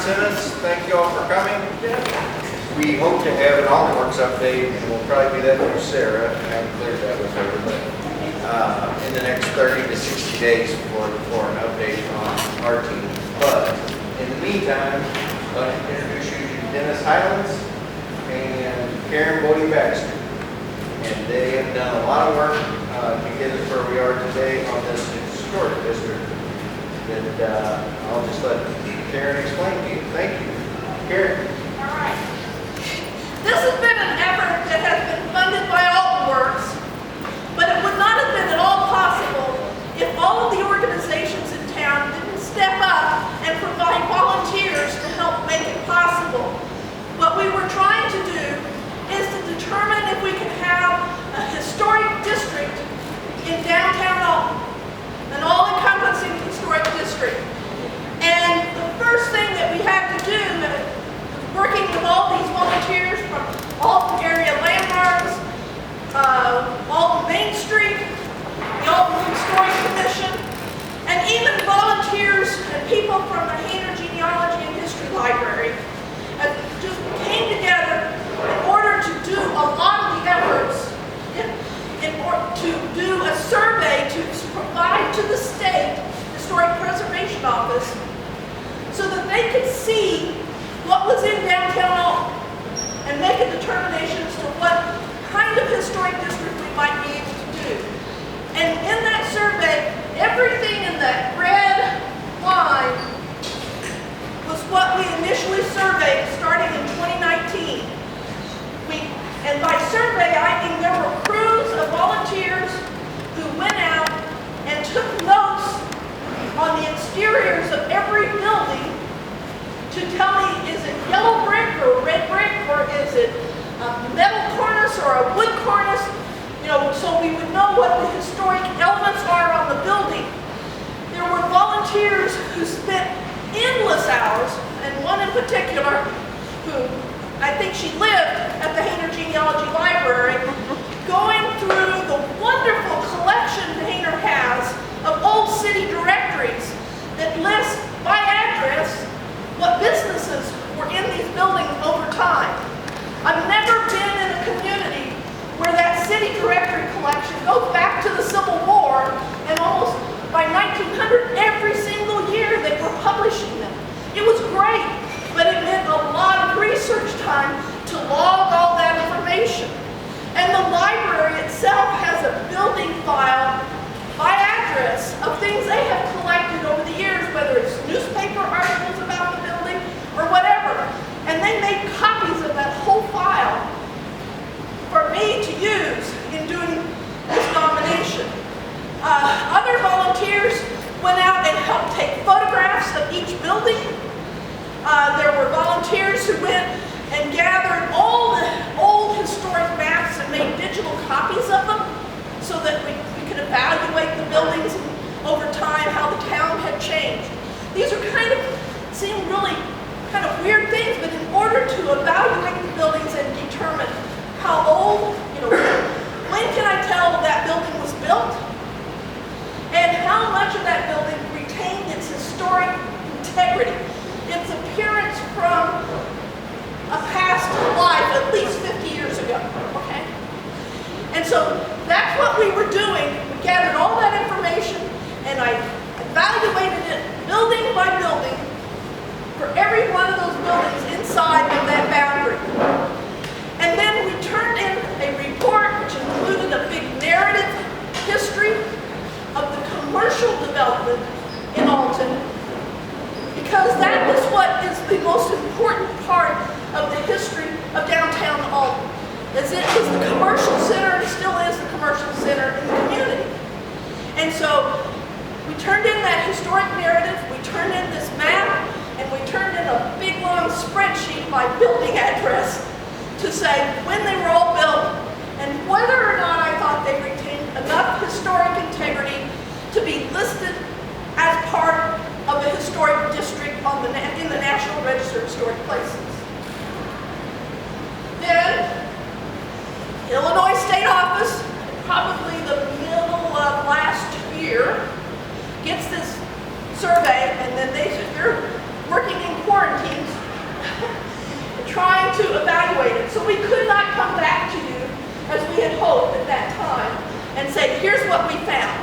sent us. Thank you all for coming. We hope to have an AltonWorks update, and we'll probably do that through Sarah. I haven't cleared that with her, but in the next 30 to 60 days for an update on our team. But in the meantime, I'd like to introduce you to Dennis Highlands and Karen Bodie-Baxter. And they have done a lot of work to get us where we are today on this historic district. And I'll just let Karen explain to you. Thank you. Karen. All right. This has been an effort that has been funded by AltonWorks, but it would not have been at all possible if all of the organizations in town didn't step up and provide volunteers to help make it possible. What we were trying to do is to determine if we could have a historic district in downtown Alton, an all-encompassing historic district. And the first thing that we had to do, working with all these volunteers from Alton area landmarks, Alton Main Street, the Alton Historic Commission, and even volunteers and people from the Hainer Genealogy and History Library, just came together in order to do a lot of the efforts in order to do a survey to provide to the state Historic Preservation Office so that they could see what was in downtown Alton and make a determination as to what kind of historic district we might be able to do. And in that survey, everything in that red line was what we initially surveyed starting in 2019. And by survey, I mean there were crews of volunteers who went out and took notes on the exteriors of every building to tell me, is it yellow brick or red brick, or is it a metal cornice or a wood cornice? You know, so we would know what the historic elements are on the building. There were volunteers who spent endless hours, and one in particular who I think she lived at the Hainer Genealogy Library, going through the wonderful collection Hainer has of old city directories that list by address what businesses were in these buildings over time. I've never been in a community where that city directory collection goes back to the Civil War, and almost by 1900, every single year they were publishing them. It was great, but it meant a lot of research time to log all that information. And the library itself has a building file by address of things they have collected over the years, whether it's newspaper articles about the building or whatever. And they made copies of that whole file for me to use in doing this nomination. Other volunteers went out and helped take photographs of each building. There were volunteers who went and gathered all the old historic maps and made digital copies of them so that we could evaluate the buildings over time, how the town had changed. These are seem really kind of weird things, but in order to evaluate the buildings and determine how old, when can I tell that building was built, and how much of that building retained its historic integrity, its appearance from a past life at least 50 years ago, okay? And so that's what we were doing. We gathered all that information, and I evaluated it building by building for every one of those buildings inside of that boundary. And then we turned in a report which included a big narrative history of the commercial development in Alton, because that is what is the most important part of the history of downtown Alton. As it is the commercial center, it still is the commercial center in the community. And so we turned in that historic narrative, we turned in this map, and we turned in a big long spreadsheet by building address to say when they were all built and whether or not I thought they retained enough historic integrity to be listed as part of a historic district in the National Register of Historic Places. Then, Illinois State Office, probably the middle of last year, gets this survey, and then they're working in quarantine to evaluate it. So we could not come back to you as we had hoped at that time and say, here's what we found.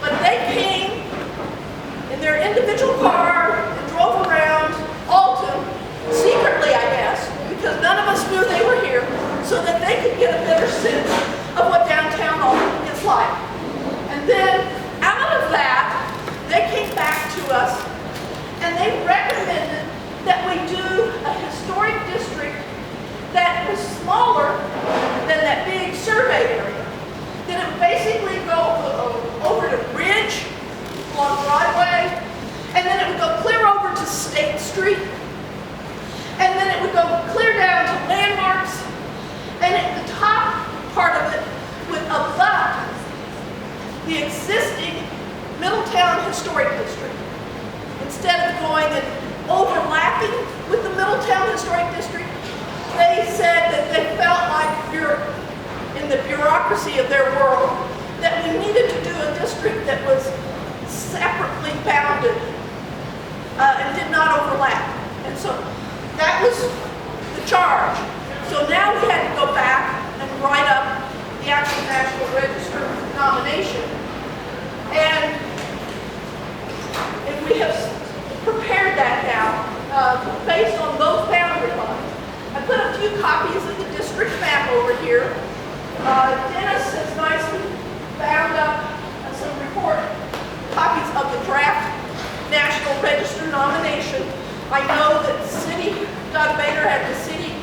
But they came in their individual car and drove around Alton, secretly I guess, because none of us knew they were here, so that they could get a better sense of what downtown Alton is like. And then out of that, they came back to us and they recommended that we do a historic district that was smaller than that big survey area. That it would basically go over to Ridge, along Broadway, and then it would go clear over to State Street, and then it would go clear down to Landmarks, and at the top part of it would abut the existing Middletown Historic District. Instead of going and overlapping with the Middletown Historic District, they said that they felt like in the bureaucracy of their world that we needed to do a district that was separately bounded and did not overlap. And so that was the charge. So now we had to go back and write up the actual National Register nomination. And we have prepared that now based on those boundary lines. I put a few copies of the district map over here. Dennis has nicely bound up some copies of the draft National Register nomination. I know that Doug Bader at the city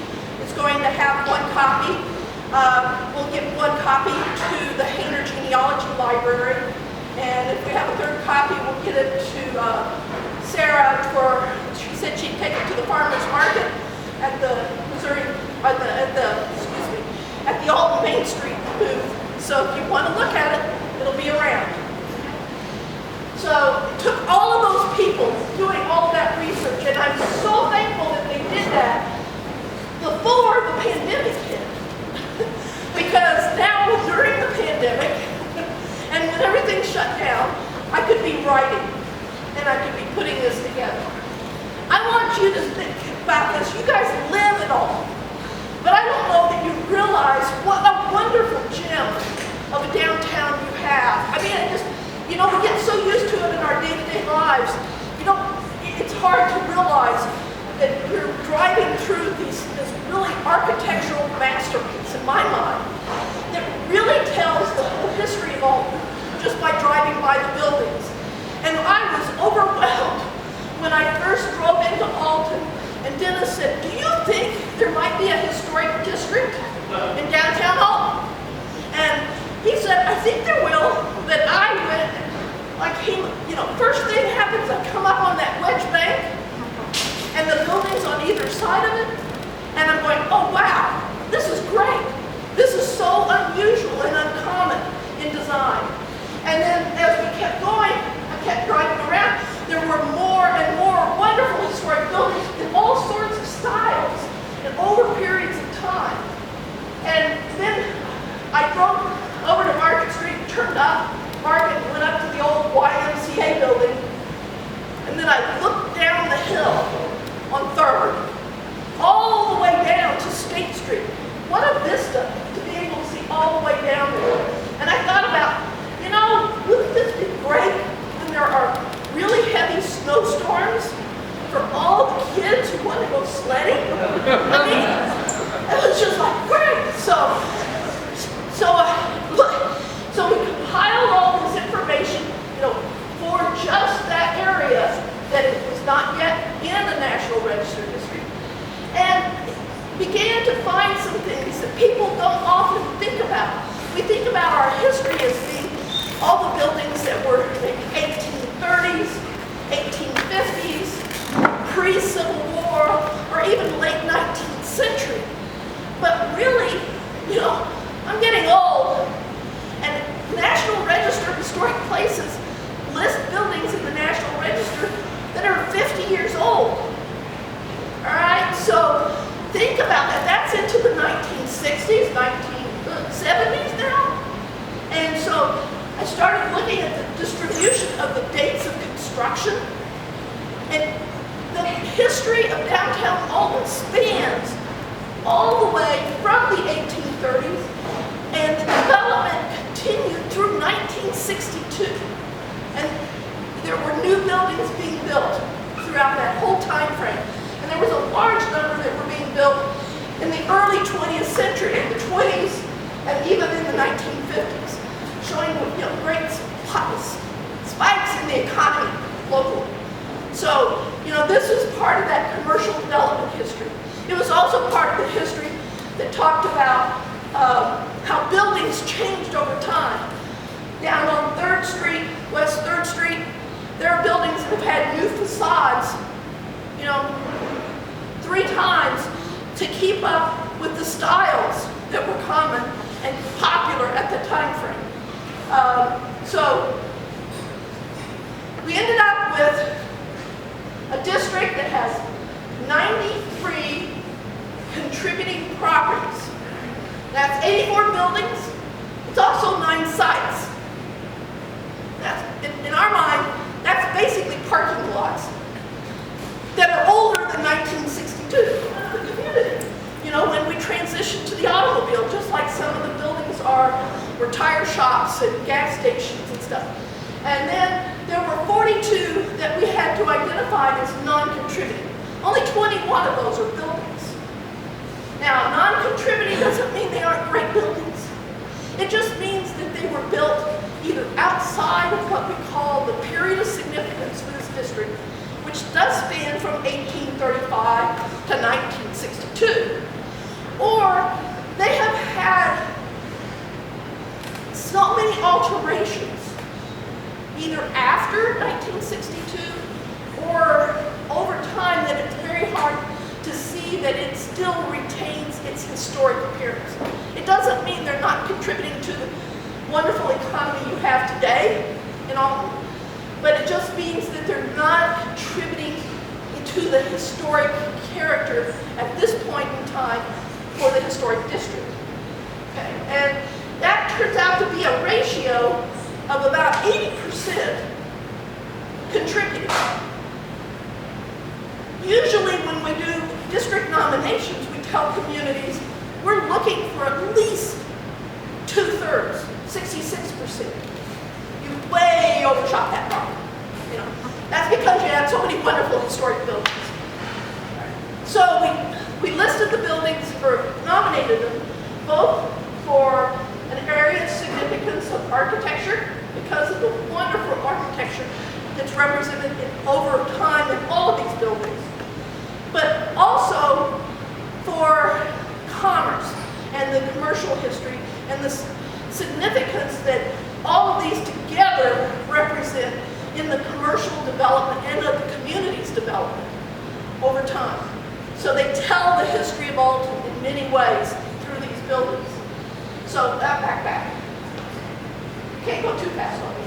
is going to have one copy. We'll give one copy to the Hayner Genealogy Library. And if we have a third copy, we'll get it to Sarah she said she'd take it to the farmer's market at the at the Alton Main Street booth. So if you want to look at it, it'll be around. So it took all of those people doing all of that research, and I'm so thankful that they did that before the pandemic hit. Because now during the pandemic, and when everything shut down, I could be writing and I could be putting this together. I want you to think about this. You guys live it all. But I don't know that you realize what a wonderful gem of a downtown you have. I mean, we get so used to it in our day-to-day lives. It's hard to realize that you're driving through this really architectural masterpiece, in my mind, that really tells the whole history of Alton just by driving by the buildings. And I was overwhelmed when I first drove into Alton, and Dennis said, do you think there might be a historic district in downtown Alton? And he said, I think there will. But I went, first thing happens, I come up on that wedge bank, and the buildings on either side of it, and I'm going, oh wow, this is great. This is so unusual and uncommon in design. And then as we kept going, I kept driving around, there were more and more wonderful historic buildings in all sorts of styles and over periods of time. And then I drove over to Market Street, turned up Market, and went up to the old YMCA building. And then I looked down the hill on 3rd, all the way down to State Street. What a vista to be able to see all the way down there. And I thought about, wouldn't this be great when there are really heavy snowstorms for all the kids who want to go sledding? I mean, it was just like, great. So we compiled all this information, for just that area that it was not yet in the National Register District, and began to find some things that people don't often think about. We think about our history as being all the buildings that were maybe 1830s, 1850s, pre-Civil War, or even late 19th century. But really, I'm getting old, and National Register Historic Places list buildings in the National Register that are 50 years old. All right, so think about that. That's into the 1960s, 1970s now. And so I started looking at the distribution of the dates of construction. And the history of downtown Alton spans all the way from the 1830s, and the development continued through 1962. And there were new buildings being built throughout that whole time frame. And there was a large number that were being built in the early 20th century, in the 20s, and even in the 1950s, showing great spikes in the economy locally. So, this was part of that commercial development history. It was also part of the history that talked about how buildings changed over time. Down on 3rd Street, West 3rd Street, there are buildings that have had new facades, 3 times to keep up with the styles that were common and popular at the time frame. So we ended up with a district that has 93 contributing properties. That's 84 buildings. It's also 9 sites. That's, in our mind, that's basically parking lots that are older than 1962 for the community. When we transitioned to the automobile, just like some of the buildings were tire shops and gas stations and stuff. And then there were 42 that we had to identify as non-contributing. Only 21 of those are buildings. Now, non-contributing doesn't mean they aren't great buildings. It just means that they were built either outside of what we call the period of significance for this district, which does span from 1835 to 1962, or they have had so many alterations, either after 1962 or over time, that it's very hard to see that it still retains its historic appearance. It doesn't mean they're not contributing to the wonderful economy you have today in Alton, but it just means that they're not contributing to the historic character at this point in time for the historic district. Okay, and that turns out to be a ratio of about 80% contributing. Usually when we do district nominations, we tell communities we're looking for at least 2/3, 66%. You way overshot that mark. That's because you have so many wonderful historic buildings. So we listed the buildings, or nominated them, both for an area of significance of architecture, because of the wonderful architecture that's represented over time in all of these buildings, but also for commerce and the commercial history and the significance that all of these together represent in the commercial development and of the community's development over time. So they tell the history of Alton in many ways through these buildings. So back. Can't go too fast on me.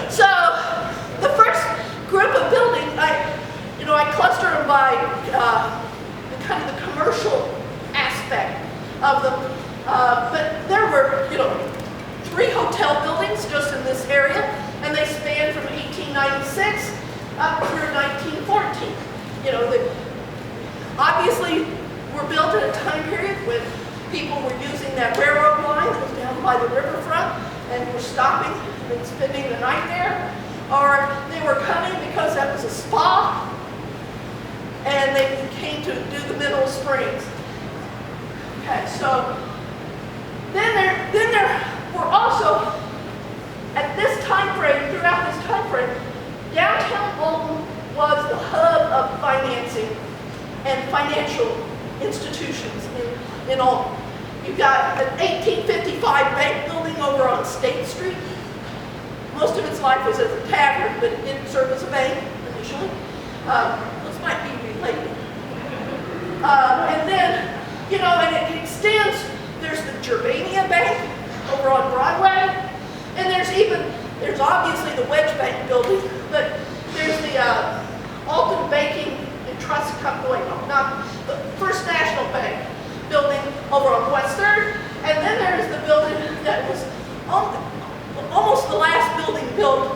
So the first group of buildings, I cluster them by kind of the commercial aspect of them. But there were, 3 hotel buildings just in this area, and they span from 1896 up through 1914. They obviously were built at a time period when people were using that railroad line that was down by the riverfront and were stopping and spending the night there, or they were coming because that was a spa, and they came to do the Mineral Springs. Okay, so then there were also, at this time frame, throughout this time frame, downtown Alton was the hub of financing and financial institutions in Alton. You've got an 1855 bank building over on State Street. Most of its life was as a tavern, but it didn't serve as a bank initially. Those might be related. And then, and it extends. There's the Germania Bank over on Broadway, and there's obviously the Wedge Bank building, but there's the Alton Banking and Trust Company, not the First National Bank building over on West 3rd, and then there's the building that was almost the last building built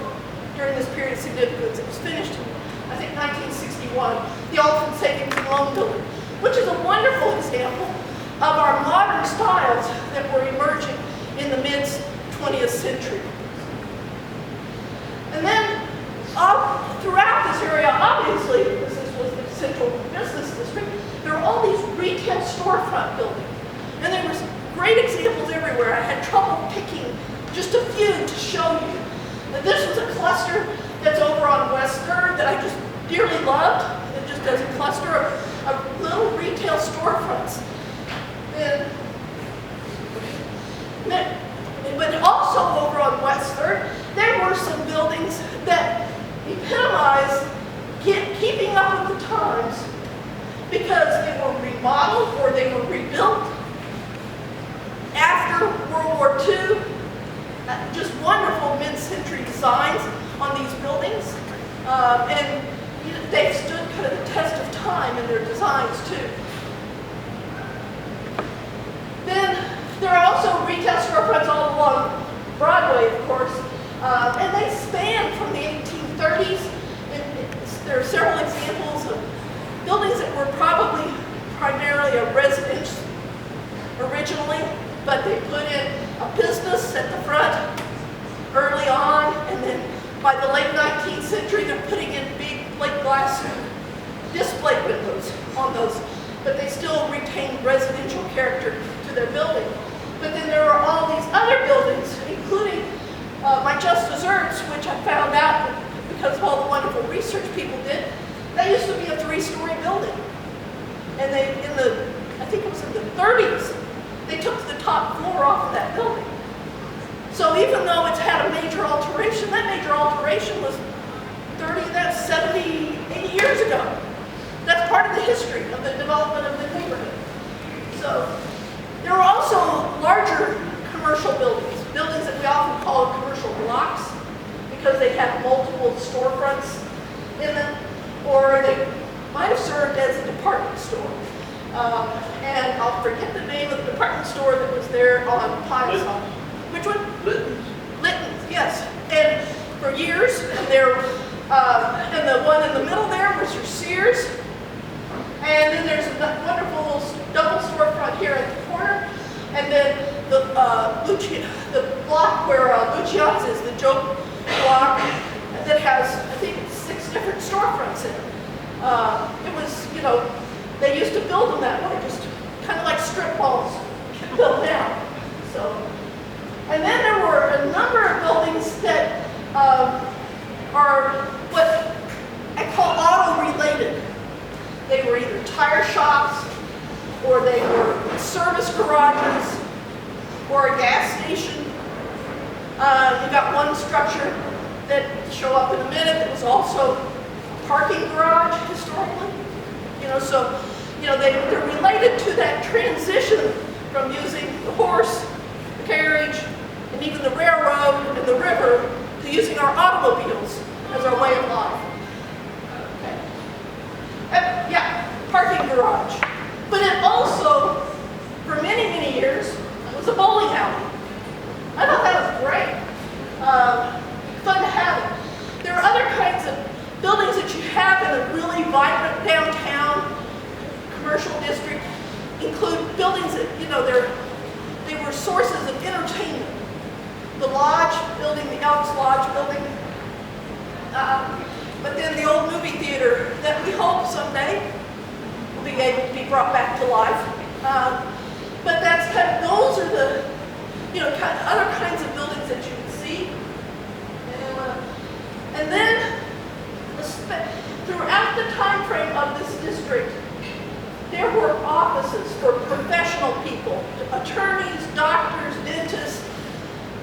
during this period of significance. It was finished in, I think, 1961, the Alton Savings and Loan Building. which is a wonderful example of our modern styles that were emerging in the mid-20th century. And then throughout this area, obviously, because this was the central business district, there were all these retail storefront buildings. And there was great examples everywhere. I had trouble picking just a few to show you. And this was a cluster that's over on West 3rd that I just dearly loved. It just does a cluster of little retail storefronts. But also over on West 3rd, there were some buildings that epitomized keeping up with the times because they were remodeled or they were rebuilt after World War II. Just wonderful mid-century designs on these buildings. And they've stood kind of the test of time in their designs too. Then there are also retail storefronts all along Broadway, of course, and they span from the 1830s. There are several examples of buildings that were probably primarily a residence originally, but they put in a business at the front early on, and then by the late 19th century, they're putting in big plate glass display windows on those, but they still retain residential character to their building. But then there are all these other buildings, including my Just Desserts, which I found out because of all the wonderful research people did. That used to be a 3-story building. And they, I think it was in the 30s, they took the top floor off of that building. So even though it's had a major alteration, that major alteration was 70, 80 years ago. That's part of the history of the development of the neighborhood. So there are also larger commercial buildings, buildings that we often call commercial blocks because they have multiple storefronts in them, or they might have served as a department store. And I'll forget the name of the department store that was there on Pines. Which one? Litton's, yes. And for years, and the one in the middle there was your Sears. And then there's a wonderful double storefront here at the corner. And then the block where Luciano's is, the joke block, that has, I think, 6 different storefronts in it. It was, they used to build them that way, just kind of like strip malls built now. So, and then there were a number of buildings that are what I call auto-related. They were either tire shops, or they were service garages, or a gas station. You got one structure that show up in a minute that was also a parking garage historically. So they're related to that transition from using the horse, the carriage, and even the railroad and the river to using our automobiles as our way of life. Okay. Yeah, parking garage. But it also, for many, many years, was a bowling alley. I thought that was great. Fun to have it. There are other kinds of buildings that you have in a really vibrant downtown commercial district. Include buildings that, they were sources of entertainment. The Lodge building, the Elks Lodge building, but then the old movie theater that we hope someday will be able to be brought back to life. But that's those are the, other kinds of buildings that you can see. And then, throughout the time frame of this district, there were offices for professional people, attorneys, doctors, dentists,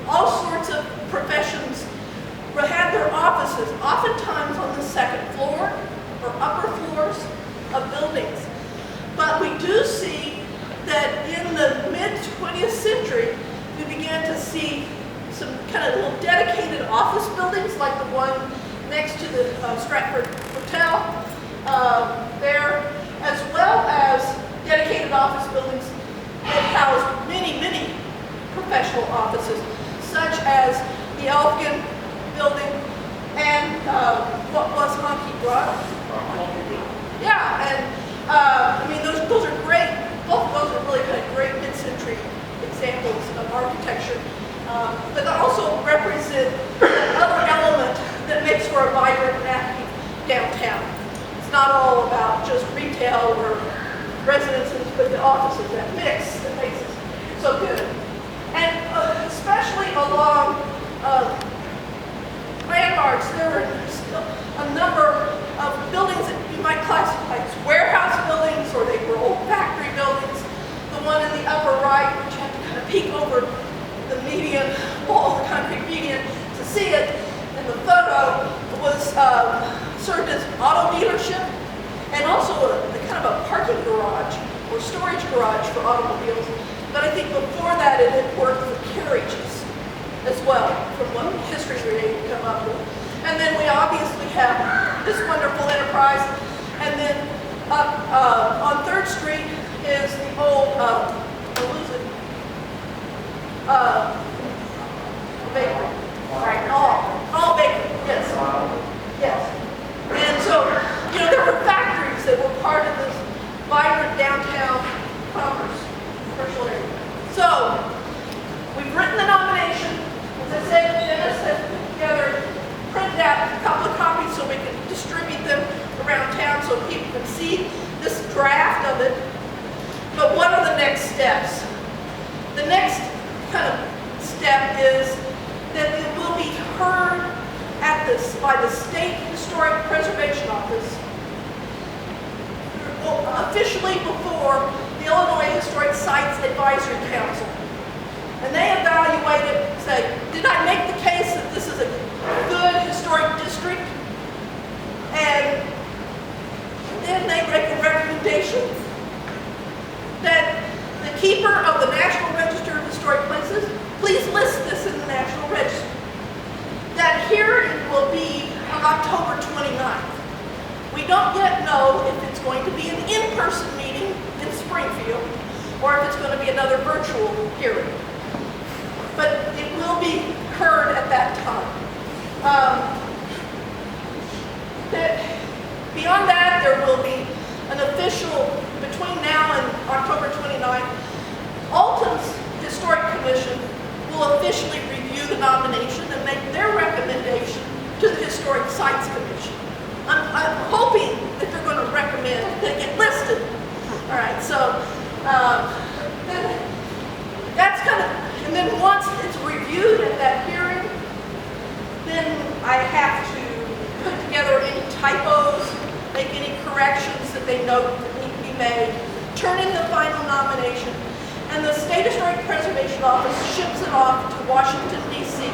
all sorts of professions had their offices, oftentimes on the second floor or upper floors of buildings. But we do see that in the mid-20th century, we began to see some kind of little dedicated office buildings, like the one next to the Stratford Hotel there, as well as dedicated office buildings that housed many, many professional offices, such as the Elfkin building and what was Honky Broad. Yeah, and those it another element that makes for a vibrant and active downtown. It's not all about just retail or residences, but the offices, that mix that makes it so good. And especially along landmarks, there are a number of buildings that you might classify as warehouse buildings, or they were old factory buildings. The one in the upper right, which you have to kind of peek over the median wall, the concrete median, to see it in the photo, was served as auto dealership and also a kind of a parking garage or storage garage for automobiles. But I think before that it had worked for carriages as well, from what history we able to come up with. And then we obviously have this wonderful enterprise. And then up on 3rd Street is the old, what was it? Bakery. Right. All bakery, yes. Yes. And so, you know, there were factories that were part of this vibrant downtown commerce, commercial area. So, we've written the nomination. As I said, Dennis has put together, printed out a couple of copies so we can distribute them around town so people can see this draft of it. But what are the next steps? The next kind of step is that it will be heard at this by the State Historic Preservation Office, officially before the Illinois Historic Sites Advisory Council. And they evaluate it and say, did I make the case that this is a good historic district? And then they make a recommendation that the keeper of the National Register of Historic Places, please list this in the National Register. That hearing will be on October 29th. We don't yet know if it's going to be an in-person meeting in Springfield or if it's going to be another virtual hearing. But it will be heard at that time. Beyond that, there will be an official, between now and October 29th, Alton's Historic Commission will officially review the nomination and make their recommendation to the Historic Sites Commission. I'm hoping that they're going to recommend they get listed. All right, so that's kind of, and then once it's reviewed at that hearing, then I have to put together any typos, make any corrections that they note that need to be made, turn in the final nomination, and the State Historic Preservation Office ships it off to Washington, D.C.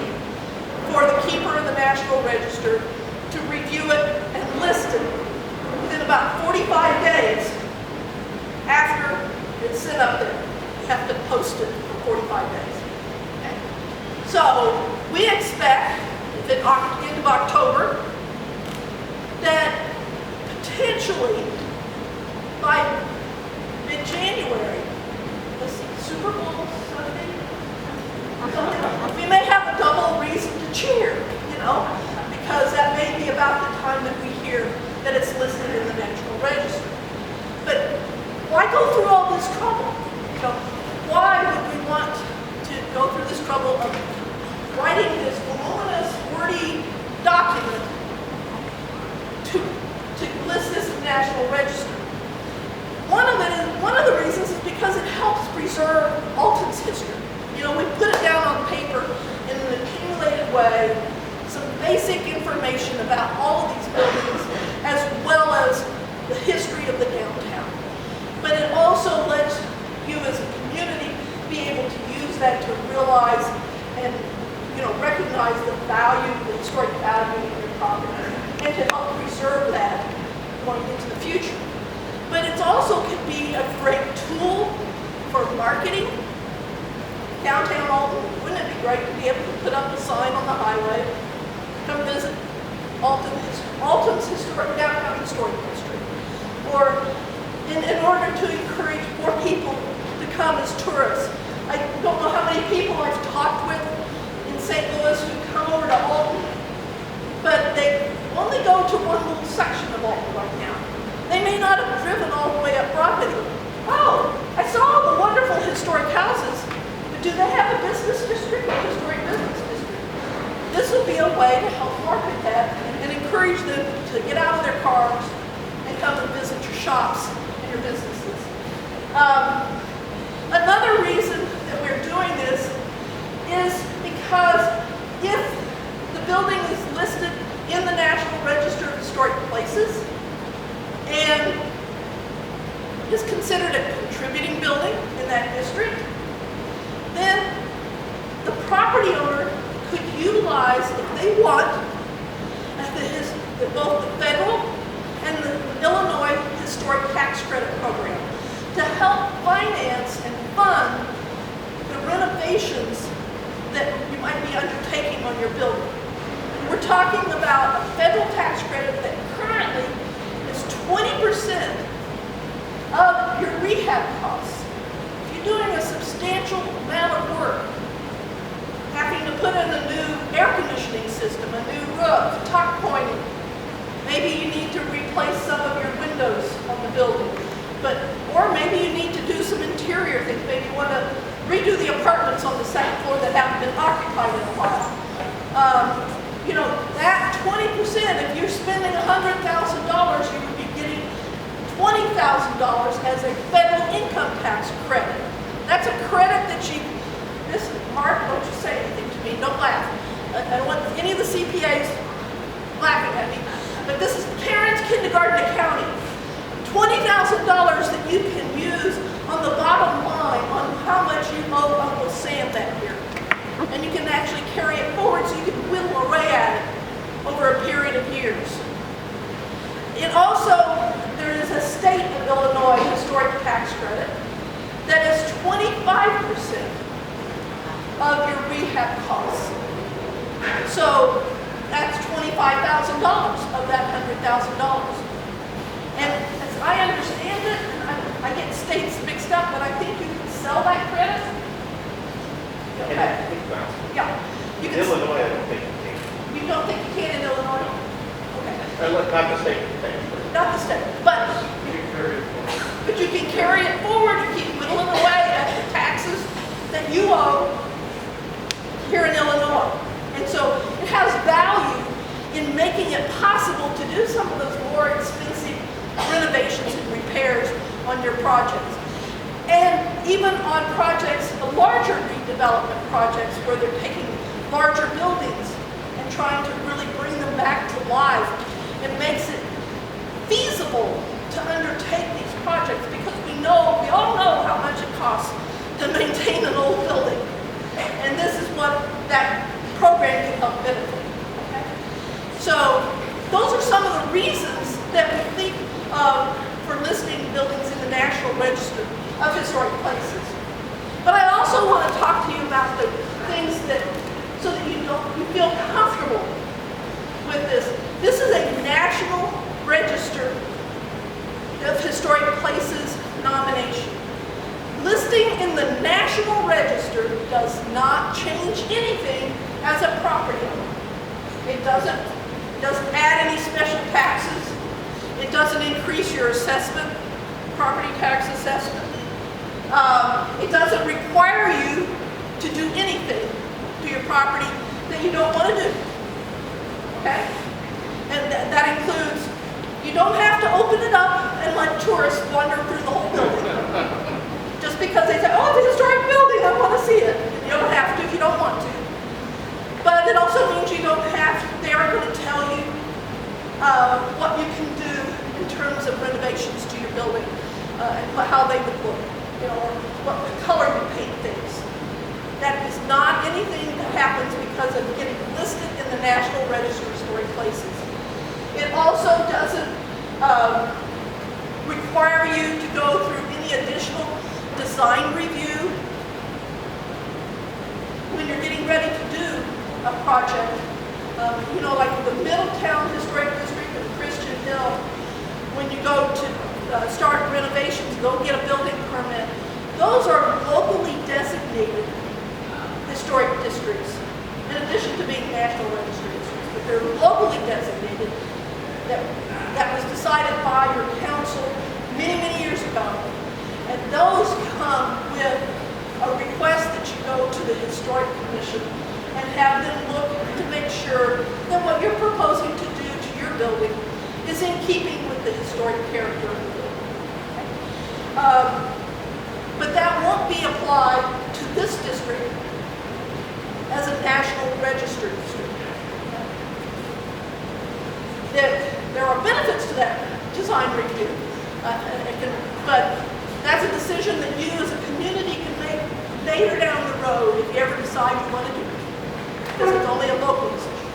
for the keeper of the National Register to review it and list it within about 45 days after it's sent up there. You have to post it for 45 days. Okay. So we expect, at the end of October, that potentially by mid-January, let's see, Super Bowl Sunday, we may have a double reason to cheer, you know, because that may be about the time that we hear that it's listed in the National Register. But why go through all this trouble? You know, why would we want to go through this trouble of writing this voluminous, wordy document to list this in the National Register? One of the reasons is because it helps preserve Alton's history. You know, we put it down on paper in an accumulated way, some basic information about all of these buildings, as well as the history of the downtown. But it also lets you as a community be able to use that to realize and, you know, recognize the value, the historic value of your property, and to help preserve that going into the future. But it also can be a great tool for marketing. Downtown Alton, wouldn't it be great to be able to put up a sign on the highway, come visit Alton's historic downtown historic district? Or in order to encourage more people to come as tourists. I don't know how many people I've talked with in St. Louis who come over to Alton, but they only go to one little section of Alton right now. They may not have driven all the way up Broadway. Oh, I saw all the wonderful historic houses, but do they have a business district or historic business district? way to help market that and encourage them to get out of their cars and come and visit your shops and your businesses. Another reason that we're doing this is because if the building is listed in the National Register of Historic Places and is considered a contributing building in that district, then the property owner could utilize, if they want, both the federal and the Illinois Historic Tax Credit Program to help finance and fund the renovations that you might be undertaking on your building. We're talking about a federal tax credit that currently is 20% of your rehab costs. If you're doing a substantial amount of work, having to put in a new air conditioning system, a new roof, top pointing, maybe you need to replace some of your windows on the building, or maybe you need to do some interior things. Maybe you want to redo the apartments on the second floor that haven't been occupied in a while. You know, that 20%, if you're spending $100,000, you would be getting $20,000 as a federal income tax credit. That's a credit that Mark, don't you say anything to me, don't laugh. I don't want any of the CPAs laughing at me, but this is parents' kindergarten accounting. $20,000 that you can use on the bottom line on how much you owe Uncle Sam that year. And you can actually carry it forward so you can whittle away at it over a period of years. It also, there is a state of Illinois historic tax credit that is 25% of your rehab costs. So that's $25,000 of that $100,000. And as I understand it, and I get states mixed up, but I think you can sell that credit. Okay. Yeah. You can Illinois, I don't think you can. You don't think you can in Illinois? Okay. Not the state. Not the state, but you can carry it forward and keep whittling away at the taxes that you owe here in Illinois. And so it has value in making it possible to do some of those more expensive renovations and repairs on your projects. And even on projects, the larger redevelopment projects where they're taking larger buildings and trying to really bring them back to life, it makes it feasible to undertake these projects because we all know how much it costs to maintain an old building. And this is what that program can help benefit. Okay? So those are some of the reasons that we think for listing buildings in the National Register of Historic Places. But I also want to talk to you about the things that, so that you feel comfortable with this. This is a National Register of Historic Places nomination. Listing in the National Register does not change anything as a property owner. It doesn't add any special taxes. It doesn't increase your assessment, property tax assessment. It doesn't require you to do anything to your property that you don't want to do. Okay? And that includes, you don't have to open it up and let tourists wander through the whole building. Just because they say, oh, it's a historic building, I want to see it. You don't have to if you don't want to. But it also means you don't have to, they are going to tell you what you can do in terms of renovations to your building and how they would look, or what color you paint things. That is not anything that happens because of getting listed in the National Register of Historic Places. It also doesn't require you to go through any additional design review when you're getting ready to do a project. Like the Middletown Historic District of Christian Hill, when you go to start renovations, go get a building permit. Those are locally designated historic districts, in addition to being National Register districts, but they're locally designated. That was decided by your council many, many years ago. And those come with a request that you go to the Historic Commission and have them look to make sure that what you're proposing to do to your building is in keeping with the historic character of the building. But that won't be applied to this district as a national registered district. There are benefits to that design review, but that's a decision that you as a community can make later down the road if you ever decide you want to do it, because it's only a local decision.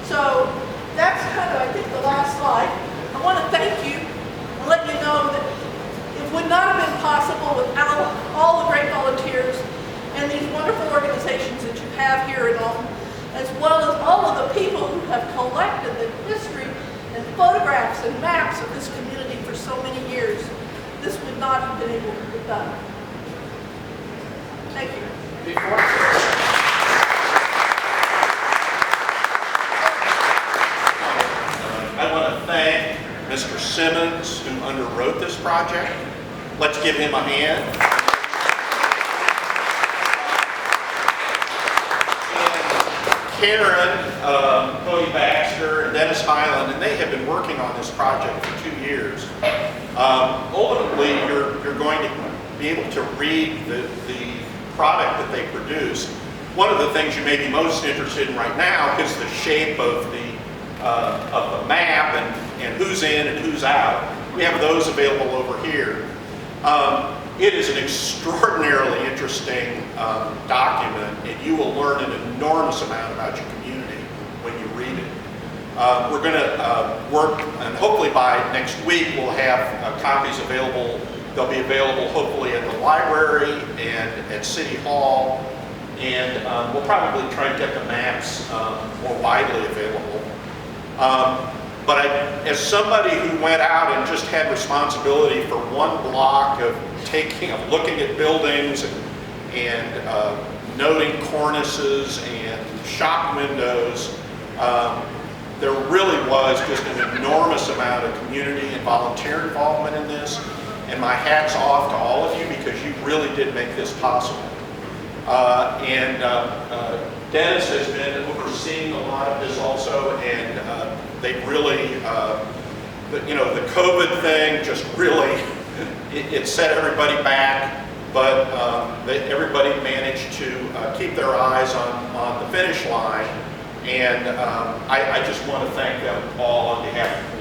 So that's kind of, I think, the last slide. I want to thank you and let you know that it would not have been possible without all the great volunteers and these wonderful organizations that you have here in Alton, as well as all of the people who have collected the history and photographs and maps of this community for so many years. This would not have been able to be done. Thank you. I want to thank Mr. Simmons, who underwrote this project. Let's give him a hand. And Karen, Cody Baxter, and Dennis Highland, and they have been working on this project for 2 years. Ultimately, you're going to be able to read the product that they produce. One of the things you may be most interested in right now is the shape of the map and who's in and who's out. We have those available over here. It is an extraordinarily interesting document, and you will learn an enormous amount about your community when you read it. We're going to work, and hopefully by next week we'll have copies available. They'll be available hopefully at the library and at City Hall, and we'll probably try to get the maps more widely available. But as somebody who went out and just had responsibility for one block of looking at buildings and noting cornices and shop windows, there really was just an enormous amount of community and volunteer involvement in this. And my hat's off to all of you, because you really did make this possible. Dennis has been overseeing a lot of this also, and they really, the COVID thing just really, it set everybody back, but everybody managed to keep their eyes on the finish line, and I just want to thank them all on behalf of